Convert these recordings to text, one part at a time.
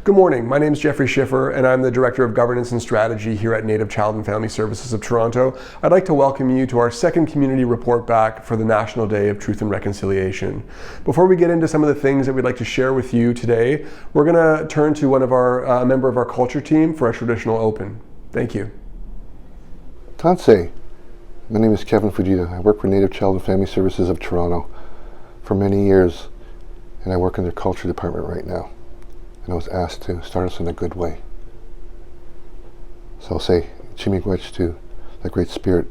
Good morning, my name is Jeffrey Schiffer and I'm the Director of Governance and Strategy here at Native Child and Family Services of Toronto. I'd like to welcome you to our second community report back for the National Day of Truth and Reconciliation. Before we get into some of the things that we'd like to share with you today, we're going to turn to one of a member of our culture team for a traditional open. Thank you. Tansei. My name is Kevin Fujita. I work for Native Child and Family Services of Toronto for many years, and I work in their culture department right now. And I was asked to start us in a good way. So I'll say Chimigwech to the Great Spirit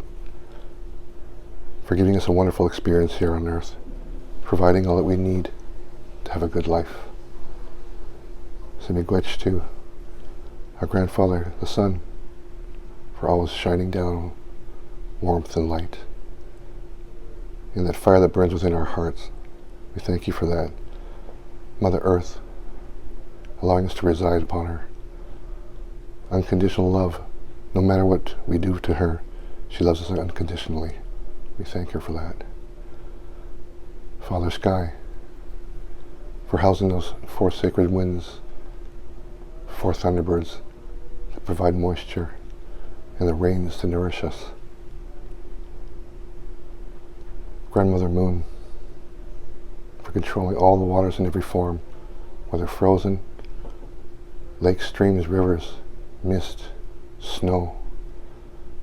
for giving us a wonderful experience here on earth, providing all that we need to have a good life. Chimigwech to our grandfather, the sun, for always shining down warmth and light. And that fire that burns within our hearts, we thank you for that. Mother Earth, allowing us to reside upon her. Unconditional love, no matter what we do to her, she loves us unconditionally. We thank her for that. Father Sky, for housing those four sacred winds, four thunderbirds that provide moisture, and the rains to nourish us. Grandmother Moon, for controlling all the waters in every form, whether frozen, lakes, streams, rivers, mist, snow.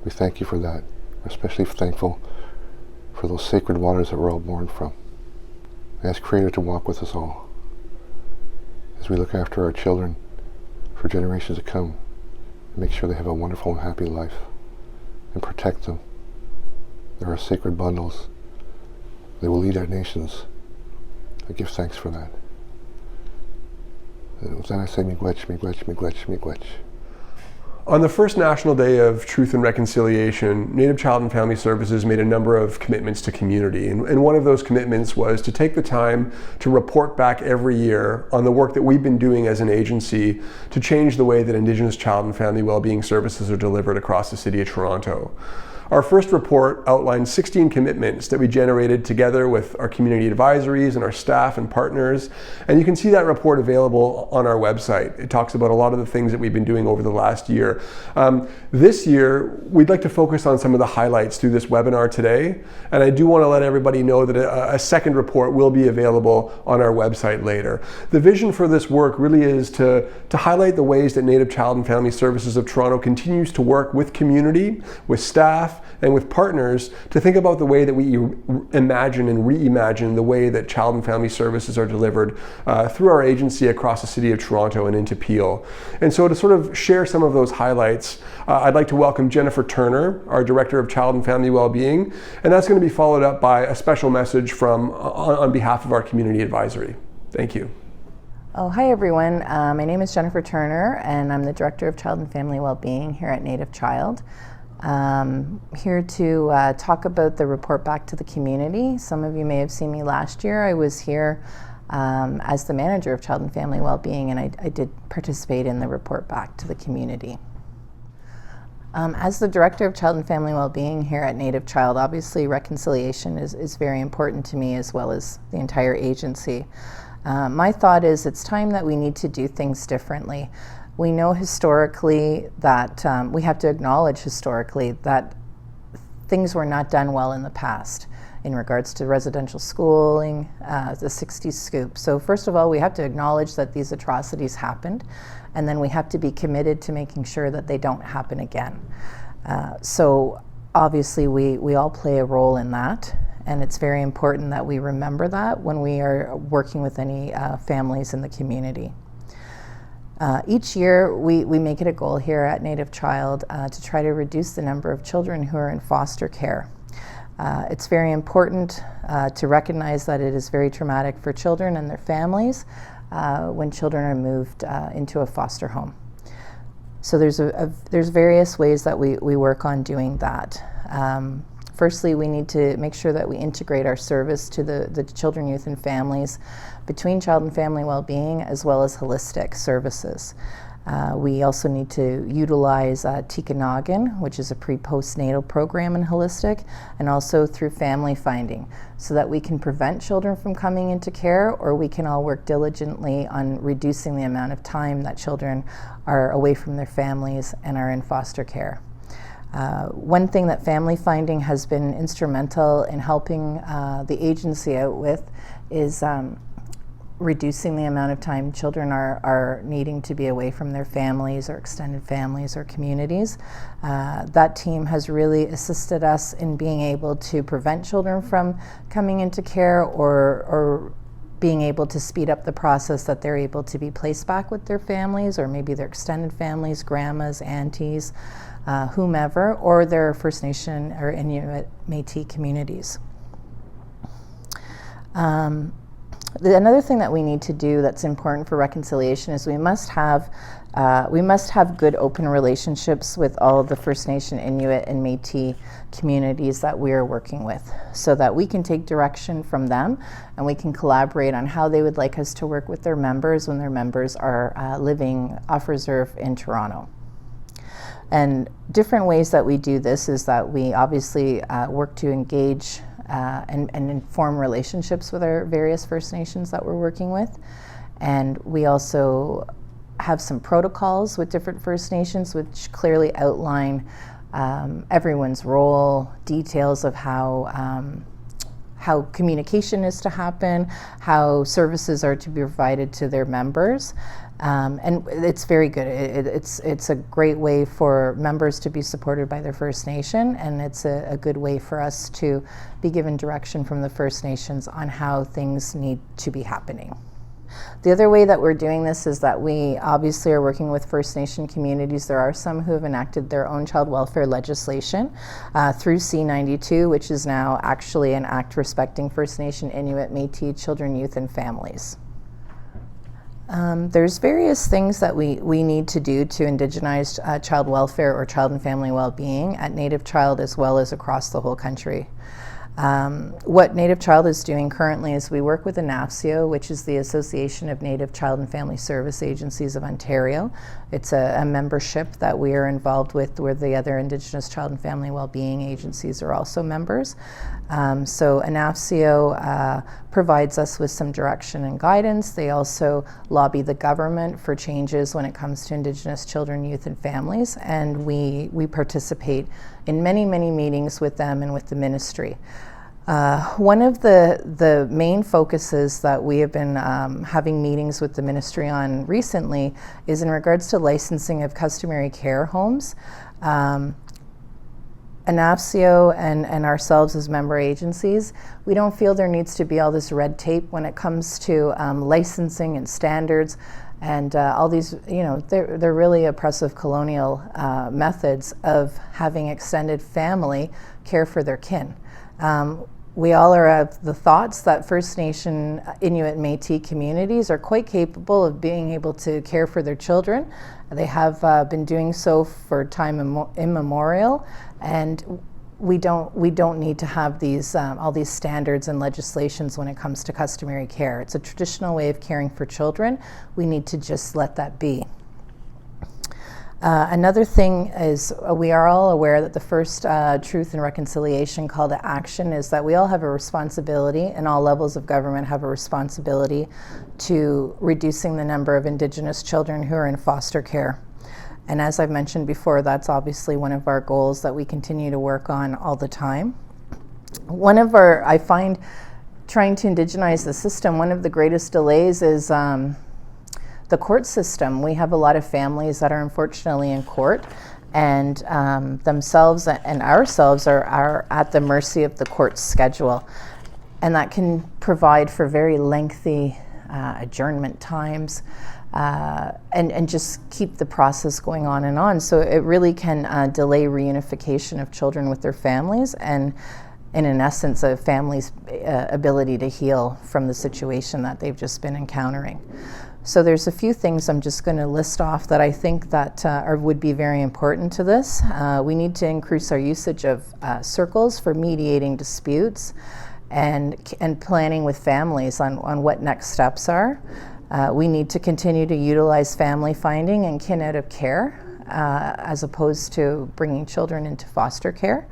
We thank you for that. We're especially thankful for those sacred waters that we're all born from. I ask Creator to walk with us all as we look after our children for generations to come and make sure they have a wonderful and happy life and protect them. There are sacred bundles. They will lead our nations. I give thanks for that. With that I say miigwech, miigwech, miigwech, miigwech. On the first National Day of Truth and Reconciliation, Native Child and Family Services made a number of commitments to community. And one of those commitments was to take the time to report back every year on the work that we've been doing as an agency to change the way that Indigenous child and family well-being services are delivered across the City of Toronto. Our first report outlined 16 commitments that we generated together with our community advisories and our staff and partners. And you can see that report available on our website. It talks about a lot of the things that we've been doing over the last year. This year, we'd like to focus on some of the highlights through this webinar today. And I do want to let everybody know that a second report will be available on our website later. The vision for this work really is to highlight the ways that Native Child and Family Services of Toronto continues to work with community, with staff, and with partners to think about the way that we imagine and reimagine the way that child and family services are delivered through our agency across the City of Toronto and into Peel. And so to sort of share some of those highlights, I'd like to welcome Jennifer Turner, our Director of Child and Family Wellbeing, and that's going to be followed up by a special message on behalf of our community advisory. Thank you. Oh, hi everyone. My name is Jennifer Turner and I'm the Director of Child and Family Wellbeing here at Native Child. Here to talk about the report back to the community. Some of you may have seen me last year. I was here as the Manager of Child and Family Wellbeing, and I did participate in the report back to the community. As the Director of Child and Family Wellbeing here at Native Child, obviously reconciliation is very important to me as well as the entire agency. My thought is it's time that we need to do things differently. We know historically that we have to acknowledge historically that things were not done well in the past in regards to residential schooling, the 60s scoop. So first of all, we have to acknowledge that these atrocities happened, and then we have to be committed to making sure that they don't happen again. So obviously we all play a role in that, and it's very important that we remember that when we are working with any families in the community. Each year, we make it a goal here at Native Child to try to reduce the number of children who are in foster care. It's very important to recognize that it is very traumatic for children and their families when children are moved into a foster home. So there's various ways that we work on doing that. Firstly, we need to make sure that we integrate our service to the children, youth, and families between child and family well-being as well as holistic services. We also need to utilize Tikanagan, which is a pre-postnatal program in holistic, and also through family finding, so that we can prevent children from coming into care, or we can all work diligently on reducing the amount of time that children are away from their families and are in foster care. One thing that family finding has been instrumental in helping the agency out with is reducing the amount of time children are needing to be away from their families or extended families or communities. That team has really assisted us in being able to prevent children from coming into care, or being able to speed up the process that they're able to be placed back with their families, or maybe their extended families, grandmas, aunties, whomever, or their First Nation or Inuit Métis communities. Another thing that we need to do that's important for reconciliation is we must have good open relationships with all of the First Nation, Inuit, and Métis communities that we are working with, so that we can take direction from them and we can collaborate on how they would like us to work with their members when their members are living off reserve in Toronto. And different ways that we do this is that we obviously work to engage and inform relationships with our various First Nations that we're working with. And we also have some protocols with different First Nations which clearly outline everyone's role, details of how communication is to happen, how services are to be provided to their members. And it's very good. It's a great way for members to be supported by their First Nation, and it's a good way for us to be given direction from the First Nations on how things need to be happening. The other way that we're doing this is that we obviously are working with First Nation communities. There are some who have enacted their own child welfare legislation through C-92, which is now actually an act respecting First Nation, Inuit, Métis children, youth, and families. There's various things that we need to do to indigenize child welfare or child and family well-being at Native Child as well as across the whole country. What Native Child is doing currently is we work with ANAFCIO, which is the Association of Native Child and Family Service Agencies of Ontario. It's a membership that we are involved with where the other Indigenous child and family well-being agencies are also members. So ANAFCIO provides us with some direction and guidance. They also lobby the government for changes when it comes to Indigenous children, youth, and families, and we participate in many, many meetings with them and with the ministry. One of the main focuses that we have been having meetings with the ministry on recently is in regards to licensing of customary care homes. ANAFCIO and ourselves as member agencies, we don't feel there needs to be all this red tape when it comes to licensing and standards and all these, they're really oppressive colonial methods of having extended family care for their kin. We all are of the thoughts that First Nation, Inuit, Métis communities are quite capable of being able to care for their children. They have been doing so for time immemorial, and we don't need to have these all these standards and legislations when it comes to customary care. It's a traditional way of caring for children. We need to just let that be. Another thing is we are all aware that the first Truth and Reconciliation call to action is that we all have a responsibility, and all levels of government have a responsibility to reducing the number of Indigenous children who are in foster care. And as I've mentioned before, that's obviously one of our goals that we continue to work on all the time. I find trying to indigenize the system, one of the greatest delays is the court system. We have a lot of families that are unfortunately in court, and themselves and ourselves are at the mercy of the court schedule. And that can provide for very lengthy adjournment times and just keep the process going on and on. So it really can delay reunification of children with their families and in essence a family's ability to heal from the situation that they've just been encountering. So there's a few things I'm just going to list off that I think that would be very important to this. We need to increase our usage of circles for mediating disputes and planning with families on what next steps are. We need to continue to utilize family finding and kin out of care as opposed to bringing children into foster care.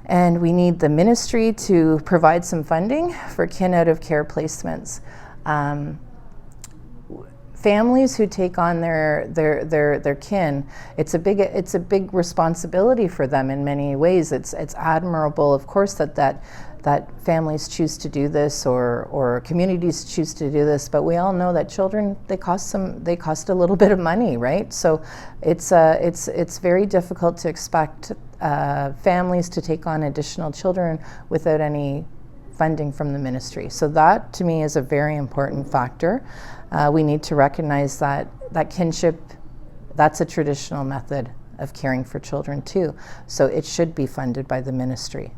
And we need the ministry to provide some funding for kin out of care placements. Families who take on their kin, it's a big responsibility for them in many ways. It's admirable, of course, that families choose to do this or communities choose to do this, but we all know that children, they cost a little bit of money, right? So it's very difficult to expect families to take on additional children without any funding from the ministry. So that, to me, is a very important factor. We need to recognize that kinship, that's a traditional method of caring for children too. So it should be funded by the ministry.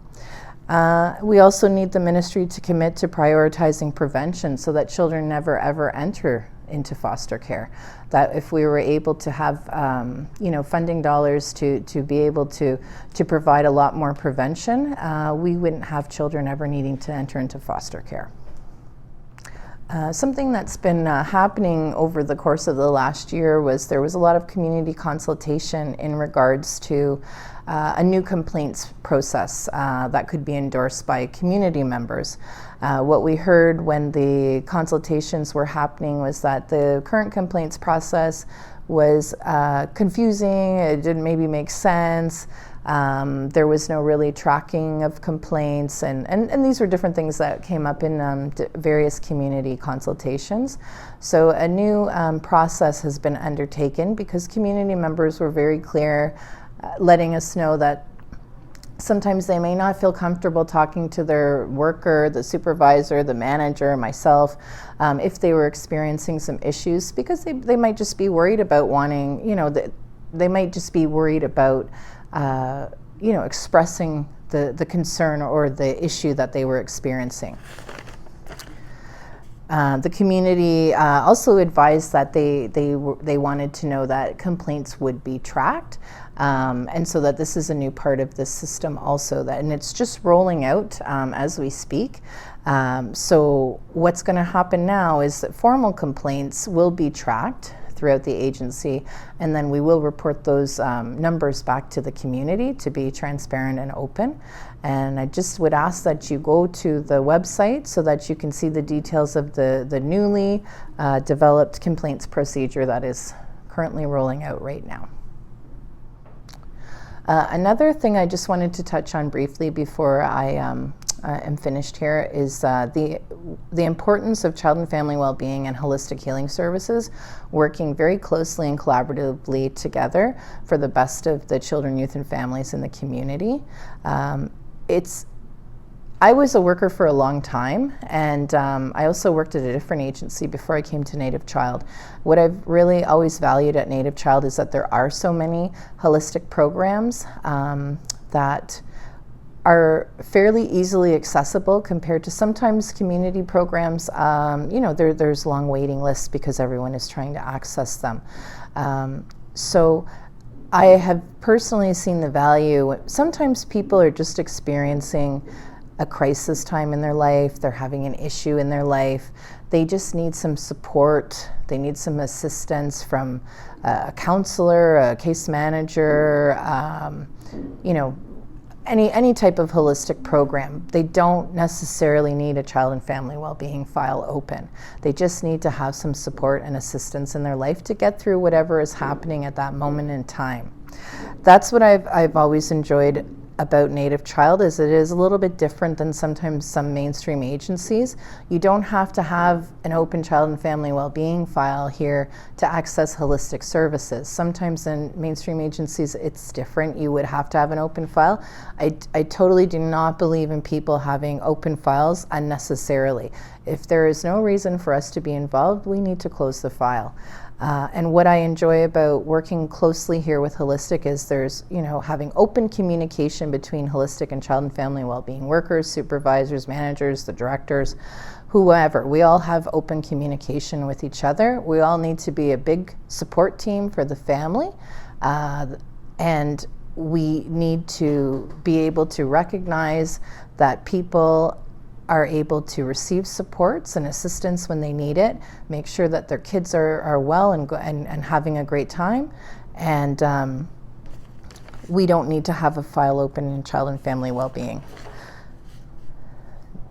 We also need the ministry to commit to prioritizing prevention so that children never ever enter into foster care. That if we were able to have funding dollars to be able to provide a lot more prevention, we wouldn't have children ever needing to enter into foster care. Something that's been happening over the course of the last year was there was a lot of community consultation in regards to a new complaints process that could be endorsed by community members. What we heard when the consultations were happening was that the current complaints process was confusing, it didn't maybe make sense. There was no really tracking of complaints, and these were different things that came up in various community consultations. So a new process has been undertaken because community members were very clear, letting us know that sometimes they may not feel comfortable talking to their worker, the supervisor, the manager, myself, if they were experiencing some issues, because they might just be worried about wanting, they might just be worried about expressing the concern or the issue that they were experiencing. The community also advised that they wanted to know that complaints would be tracked, and so that this is a new part of this system also, and it's just rolling out as we speak. So what's going to happen now is that formal complaints will be tracked throughout the agency, and then we will report those numbers back to the community to be transparent and open. And I just would ask that you go to the website so that you can see the details of the newly developed complaints procedure that is currently rolling out right now. Another thing I just wanted to touch on briefly before I am finished here is the importance of child and family well-being and holistic healing services working very closely and collaboratively together for the best of the children, youth, and families in the community. I was a worker for a long time, and I also worked at a different agency before I came to Native Child. What I've really always valued at Native Child is that there are so many holistic programs that are fairly easily accessible compared to sometimes community programs. There's long waiting lists because everyone is trying to access them. So I have personally seen the value. Sometimes people are just experiencing a crisis time in their life, they're having an issue in their life, they just need some support, they need some assistance from a counselor, a case manager, any type of holistic program. They don't necessarily need a child and family well-being file open. They just need to have some support and assistance in their life to get through whatever is happening at that moment in time. That's what I've always enjoyed about Native Child, is it is a little bit different than sometimes some mainstream agencies. You don't have to have an open child and family well-being file here to access holistic services. Sometimes in mainstream agencies it's different. You would have to have an open file. I totally do not believe in people having open files unnecessarily. If there is no reason for us to be involved, we need to close the file. And what I enjoy about working closely here with Holistic is there's, having open communication between Holistic and child and family well-being workers, supervisors, managers, the directors, whoever. We all have open communication with each other. We all need to be a big support team for the family. And we need to be able to recognize that people are able to receive supports and assistance when they need it, make sure that their kids are well and having a great time, and we don't need to have a file open in child and family well-being.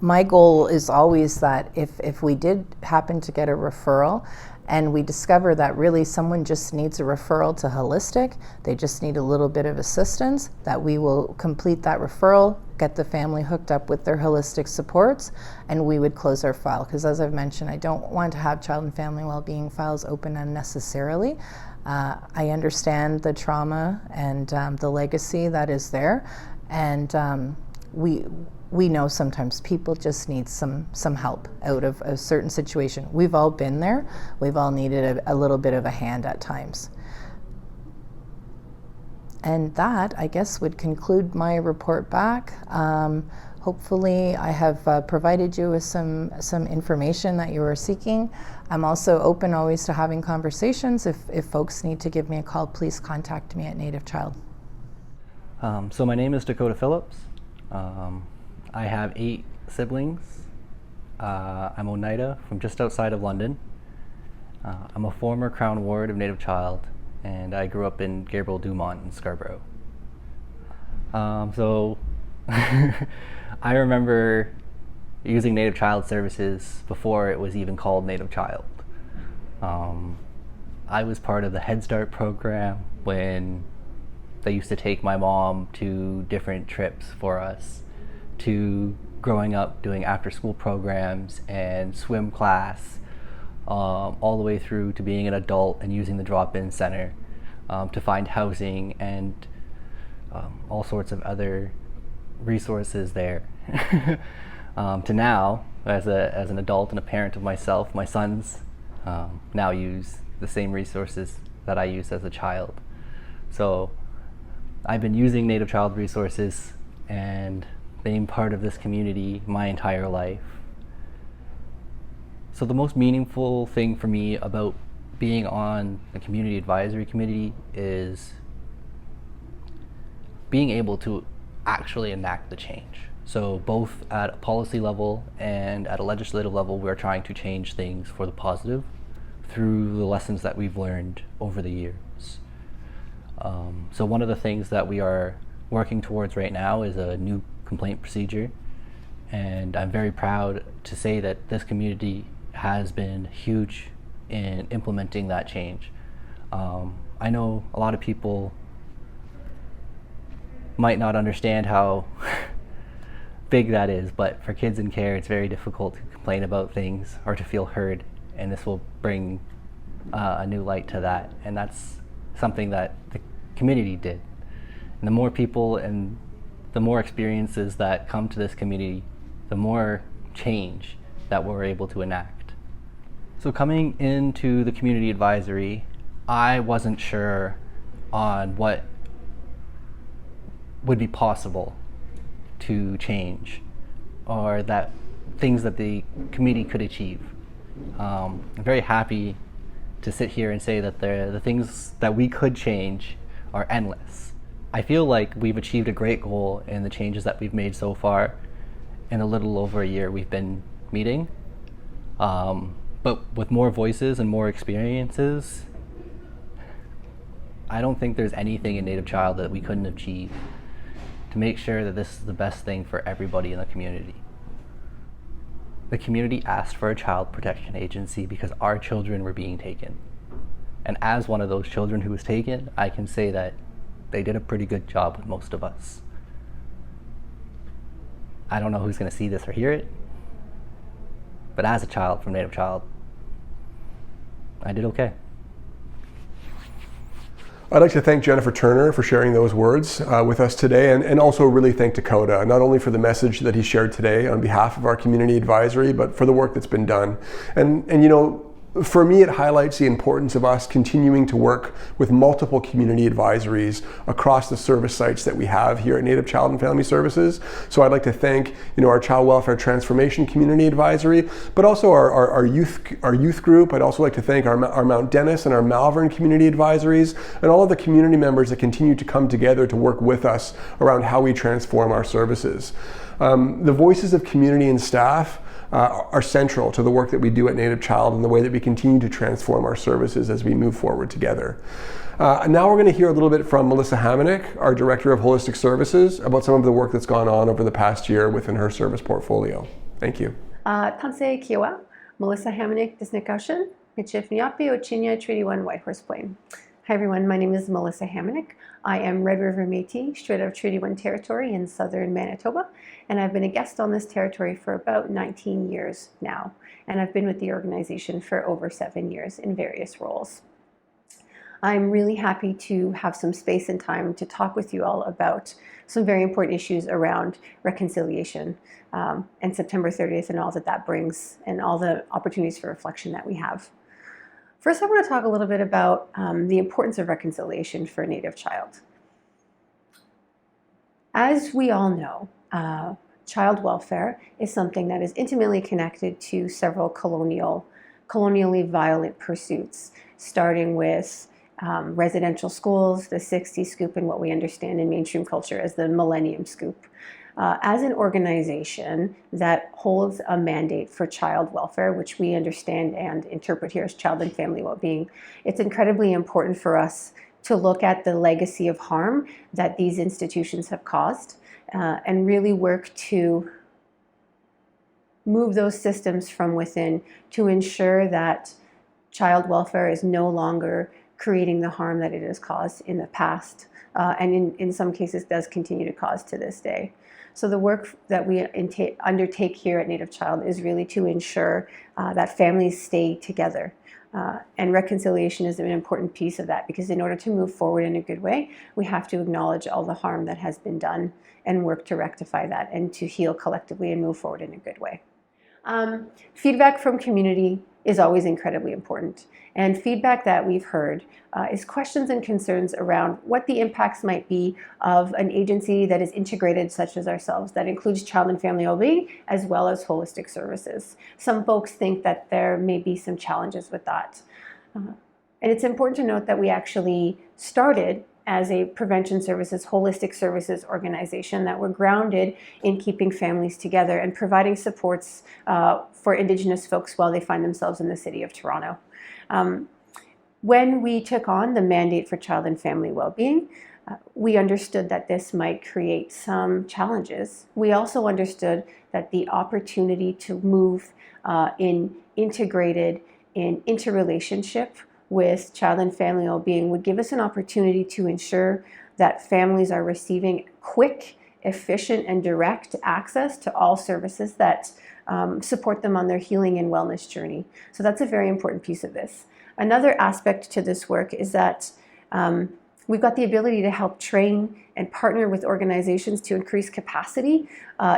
My goal is always that if we did happen to get a referral and we discover that really someone just needs a referral to holistic, they just need a little bit of assistance, that we will complete that referral, get the family hooked up with their holistic supports, and we would close our file. Because as I've mentioned, I don't want to have child and family well-being files open unnecessarily. I understand the trauma and the legacy that is there, and we know sometimes people just need some help out of a certain situation. We've all been there. We've all needed a little bit of a hand at times. And that, I guess, would conclude my report back. Hopefully I have provided you with some information that you were seeking. I'm also open always to having conversations. If folks need to give me a call, please contact me at Native Child. So my name is Dakota Phillips. I have 8 siblings. I'm Oneida from just outside of London. I'm a former Crown Ward of Native Child, and I grew up in Gabriel Dumont in Scarborough. So I remember using Native Child Services before it was even called Native Child. I was part of the Head Start program when they used to take my mom to different trips for us, to growing up doing after school programs and swim class, all the way through to being an adult and using the drop-in center to find housing and all sorts of other resources there. To now, as an adult and a parent of myself, my sons now use the same resources that I used as a child. So I've been using Native Child resources and being part of this community my entire life. So the most meaningful thing for me about being on the community advisory committee is being able to actually enact the change. So both at a policy level and at a legislative level, we're trying to change things for the positive through the lessons that we've learned over the years. So one of the things that we are working towards right now is a new complaint procedure, and I'm very proud to say that this community has been huge in implementing that change. I know a lot of people might not understand how big that is, but for kids in care it's very difficult to complain about things or to feel heard, and this will bring a new light to that, and that's something that the community did. And the more people and the more experiences that come to this community, the more change that we're able to enact. So coming into the community advisory, I wasn't sure on what would be possible to change, or that things that the committee could achieve. I'm very happy to sit here and say that the things that we could change are endless. I feel like we've achieved a great goal in the changes that we've made so far in a little over a year we've been meeting. But with more voices and more experiences, I don't think there's anything in Native Child that we couldn't achieve to make sure that this is the best thing for everybody in the community. The community asked for a child protection agency because our children were being taken. And as one of those children who was taken, I can say that they did a pretty good job with most of us. I don't know who's going to see this or hear it, but as a child from Native Child, I did okay. I'd like to thank Jennifer Turner for sharing those words with us today, and also really thank Dakota, not only for the message that he shared today on behalf of our community advisory, but for the work that's been done. And you know, For me, it highlights the importance of us continuing to work with multiple community advisories across the service sites that we have here at Native Child and Family Services. So I'd like to thank our Child Welfare Transformation Community Advisory, but also our youth group. I'd also like to thank our Mount Dennis and our Malvern Community Advisories, and all of the community members that continue to come together to work with us around how we transform our services. The voices of community and staff are central to the work that we do at Native Child and the way that we continue to transform our services as we move forward together. Now we're going to hear a little bit from Melissa Hamonic, our Director of Holistic Services, about some of the work that's gone on over the past year within her service portfolio. Thank you. Tansei Kiwa, Melissa Hamonic, Disnikaushan, Michifniapi, Ochinya, Treaty 1, Whitehorse Plain. Hi everyone, my name is Melissa Hamonic. I am Red River Métis, straight out of Treaty 1 territory in southern Manitoba, and I've been a guest on this territory for about 19 years now, and I've been with the organization for over 7 years in various roles. I'm really happy to have some space and time to talk with you all about some very important issues around reconciliation and September 30th and all that brings and all the opportunities for reflection that we have. First, I want to talk a little bit about the importance of reconciliation for a Native child. As we all know, child welfare is something that is intimately connected to several colonially violent pursuits, starting with residential schools, the 60s scoop, and what we understand in mainstream culture as the Millennium Scoop. As an organization that holds a mandate for child welfare, which we understand and interpret here as child and family well-being, it's incredibly important for us to look at the legacy of harm that these institutions have caused and really work to move those systems from within to ensure that child welfare is no longer creating the harm that it has caused in the past and in some cases does continue to cause to this day. So the work that we undertake here at Native Child is really to ensure that families stay together. And reconciliation is an important piece of that, because in order to move forward in a good way, we have to acknowledge all the harm that has been done and work to rectify that and to heal collectively and move forward in a good way. Feedback from community is always incredibly important. And feedback that we've heard is questions and concerns around what the impacts might be of an agency that is integrated, such as ourselves, that includes child and family well-being as well as holistic services. Some folks think that there may be some challenges with that. And it's important to note that we actually started as a prevention services, holistic services organization that were grounded in keeping families together and providing supports for Indigenous folks while they find themselves in the city of Toronto. When we took on the mandate for child and family well-being, we understood that this might create some challenges. We also understood that the opportunity to move in interrelationship with child and family well-being would give us an opportunity to ensure that families are receiving quick, efficient, and direct access to all services that support them on their healing and wellness journey. So that's a very important piece of this. Another aspect to this work is that we've got the ability to help train and partner with organizations to increase capacity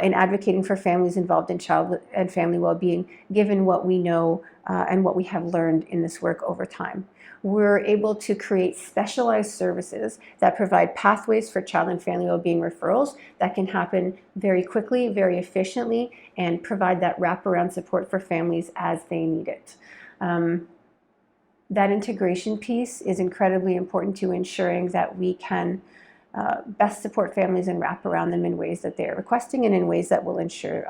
in advocating for families involved in child and family well-being, given what we know and what we have learned in this work over time. We're able to create specialized services that provide pathways for child and family well-being referrals that can happen very quickly, very efficiently, and provide that wraparound support for families as they need it. That integration piece is incredibly important to ensuring that we can best support families and wrap around them in ways that they are requesting and in ways that will ensure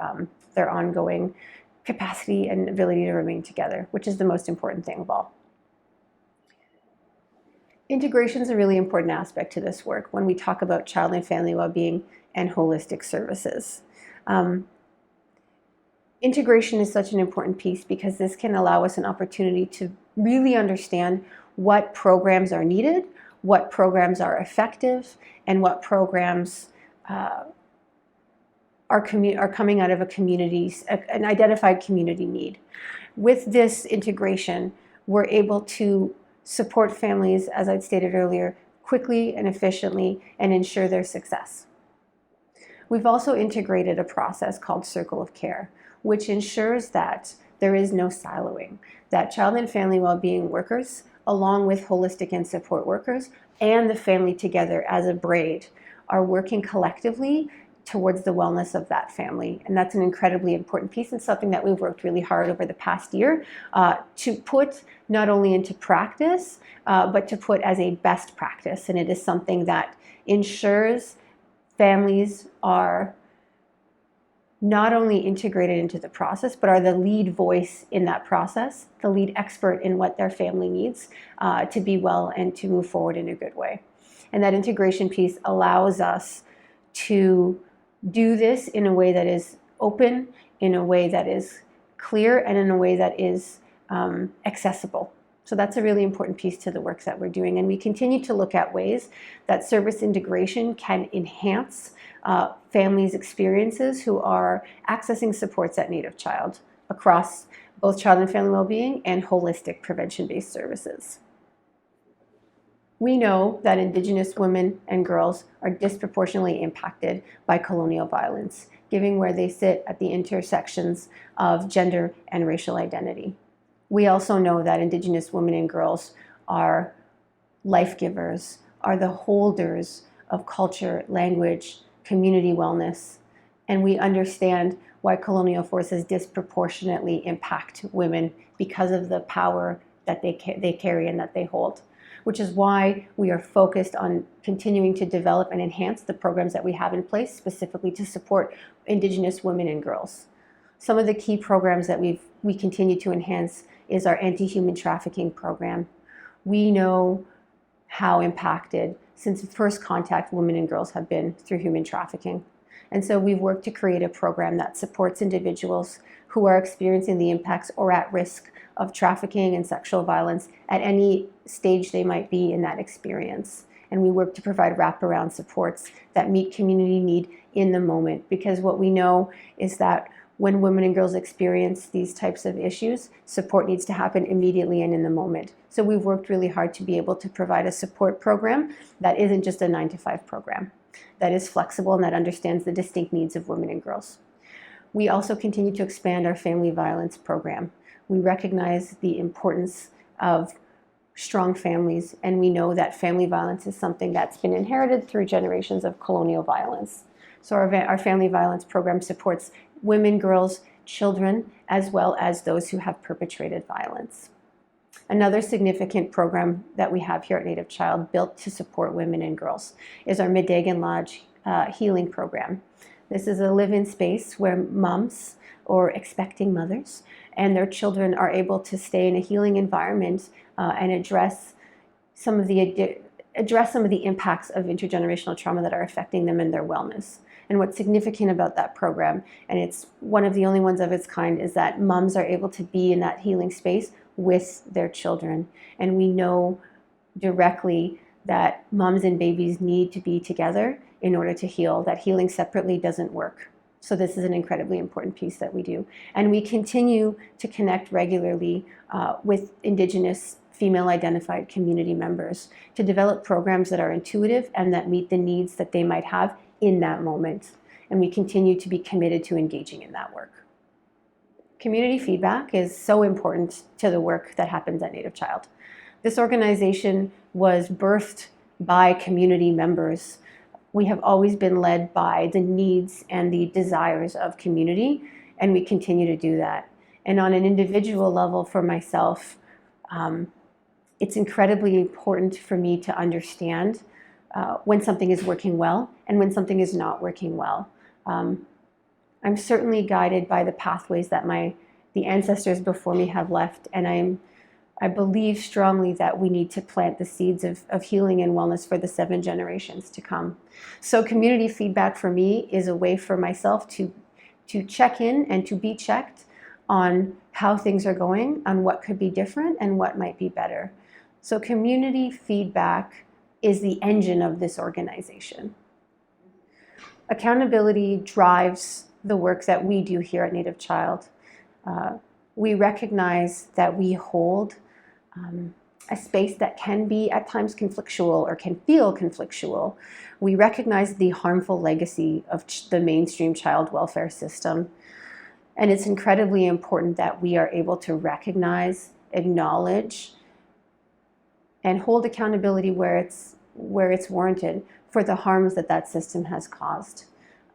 their ongoing capacity and ability to remain together, which is the most important thing of all. Integration is a really important aspect to this work when we talk about child and family well-being and holistic services. Integration is such an important piece because this can allow us an opportunity to really understand what programs are needed, what programs are effective, and what programs are coming out of an identified community need. With this integration, we're able to support families, as I'd stated earlier, quickly and efficiently and ensure their success. We've also integrated a process called Circle of Care, which ensures that there is no siloing. That child and family well-being workers, along with holistic and support workers, and the family together as a braid, are working collectively towards the wellness of that family. And that's an incredibly important piece, and something that we've worked really hard over the past year to put not only into practice, but to put as a best practice. And it is something that ensures families are not only integrated into the process, but are the lead voice in that process, the lead expert in what their family needs to be well and to move forward in a good way. And that integration piece allows us to do this in a way that is open, in a way that is clear, and in a way that is accessible. So that's a really important piece to the work that we're doing. And we continue to look at ways that service integration can enhance families' experiences who are accessing supports at Native Child across both child and family well-being and holistic prevention-based services. We know that Indigenous women and girls are disproportionately impacted by colonial violence, given where they sit at the intersections of gender and racial identity. We also know that Indigenous women and girls are life givers, are the holders of culture, language, community wellness, and we understand why colonial forces disproportionately impact women because of the power that they carry and that they hold, which is why we are focused on continuing to develop and enhance the programs that we have in place specifically to support Indigenous women and girls. Some of the key programs that we continue to enhance is our anti-human trafficking program. We know how impacted since first contact women and girls have been through human trafficking. And so we've worked to create a program that supports individuals who are experiencing the impacts or at risk of trafficking and sexual violence at any stage they might be in that experience. And we work to provide wraparound supports that meet community need in the moment, because what we know is that when women and girls experience these types of issues, support needs to happen immediately and in the moment. So we've worked really hard to be able to provide a support program that isn't just a 9-to-5 program, that is flexible and that understands the distinct needs of women and girls. We also continue to expand our family violence program. We recognize the importance of strong families, and we know that family violence is something that's been inherited through generations of colonial violence. So our family violence program supports women, girls, children, as well as those who have perpetrated violence. Another significant program that we have here at Native Child built to support women and girls is our Medegan Lodge healing program. This is a live-in space where moms or expecting mothers and their children are able to stay in a healing environment and address some of the impacts of intergenerational trauma that are affecting them and their wellness. And what's significant about that program, and it's one of the only ones of its kind, is that moms are able to be in that healing space with their children. And we know directly that moms and babies need to be together in order to heal, that healing separately doesn't work. So this is an incredibly important piece that we do. And we continue to connect regularly with Indigenous female identified community members to develop programs that are intuitive and that meet the needs that they might have in that moment. And we continue to be committed to engaging in that work. Community feedback is so important to the work that happens at Native Child. This organization was birthed by community members. We have always been led by the needs and the desires of community, and we continue to do that. And on an individual level for myself, it's incredibly important for me to understand when something is working well and when something is not working well. I'm certainly guided by the pathways that the ancestors before me have left, and I believe strongly that we need to plant the seeds of healing and wellness for the 7 generations to come. So community feedback for me is a way for myself to check in and to be checked on how things are going, on what could be different and what might be better. So community feedback is the engine of this organization. Accountability drives the work that we do here at Native Child. We recognize that we hold a space that can be at times conflictual or can feel conflictual. We recognize the harmful legacy of the mainstream child welfare system. And it's incredibly important that we are able to recognize, acknowledge, and hold accountability where it's warranted for the harms that that system has caused.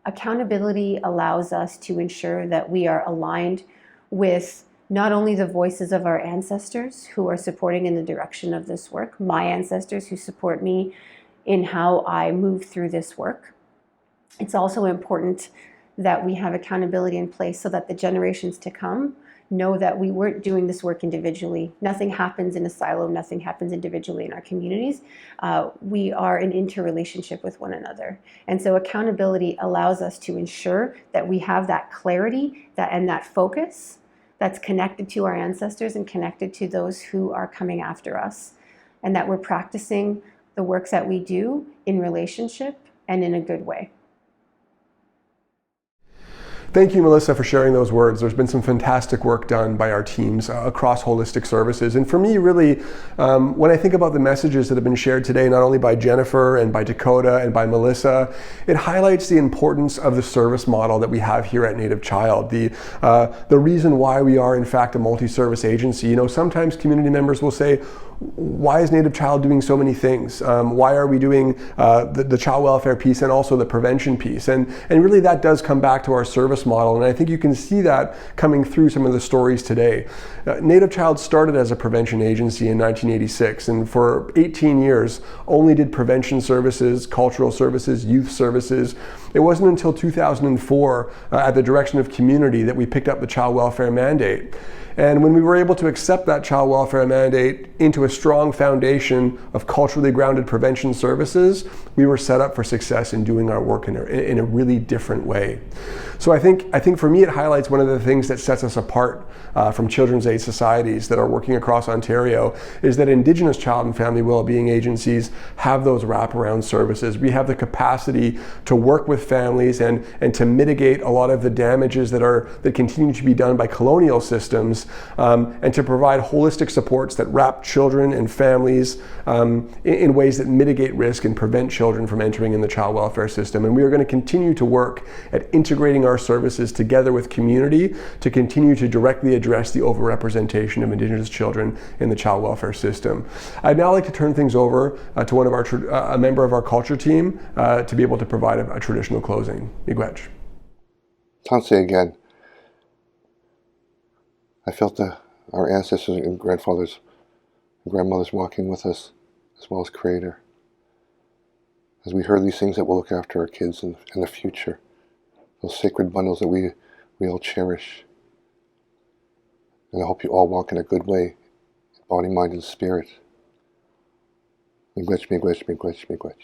Accountability allows us to ensure that we are aligned with not only the voices of our ancestors who are supporting in the direction of this work, my ancestors who support me in how I move through this work. It's also important that we have accountability in place so that the generations to come know that we weren't doing this work individually. Nothing happens in a silo, nothing happens individually in our communities. We are in interrelationship with one another. And so accountability allows us to ensure that we have that clarity and that focus that's connected to our ancestors and connected to those who are coming after us, and that we're practicing the works that we do in relationship and in a good way. Thank you, Melissa, for sharing those words. There's been some fantastic work done by our teams across Holistic Services. And for me, really, when I think about the messages that have been shared today, not only by Jennifer and by Dakota and by Melissa, it highlights the importance of the service model that we have here at Native Child. The reason why we are, in fact, a multi-service agency. You know, sometimes community members will say, why is Native Child doing so many things? Why are we doing the child welfare piece and also the prevention piece? And really that does come back to our service model. And I think you can see that coming through some of the stories today. Native Child started as a prevention agency in 1986. And for 18 years, only did prevention services, cultural services, youth services. It wasn't until 2004, at the direction of community, that we picked up the child welfare mandate. And when we were able to accept that child welfare mandate into a strong foundation of culturally grounded prevention services, we were set up for success in doing our work in a really different way. So I think for me it highlights one of the things that sets us apart from children's aid societies that are working across Ontario is that Indigenous child and family well-being agencies have those wraparound services. We have the capacity to work with families and to mitigate a lot of the damages that continue to be done by colonial systems, and to provide holistic supports that wrap children and families in ways that mitigate risk and prevent children from entering in the child welfare system. And we are going to continue to work at integrating our services together with community to continue to directly address the overrepresentation of Indigenous children in the child welfare system. I'd now like to turn things over to one of a member of our culture team to be able to provide a traditional closing. Miigwech. Tansi again. I felt our ancestors and grandfathers and grandmothers walking with us, as well as Creator. As we heard these things that will look after our kids in the future, those sacred bundles that we all cherish. And I hope you all walk in a good way, body, mind, and spirit. Miigwech, miigwech, miigwech, miigwech.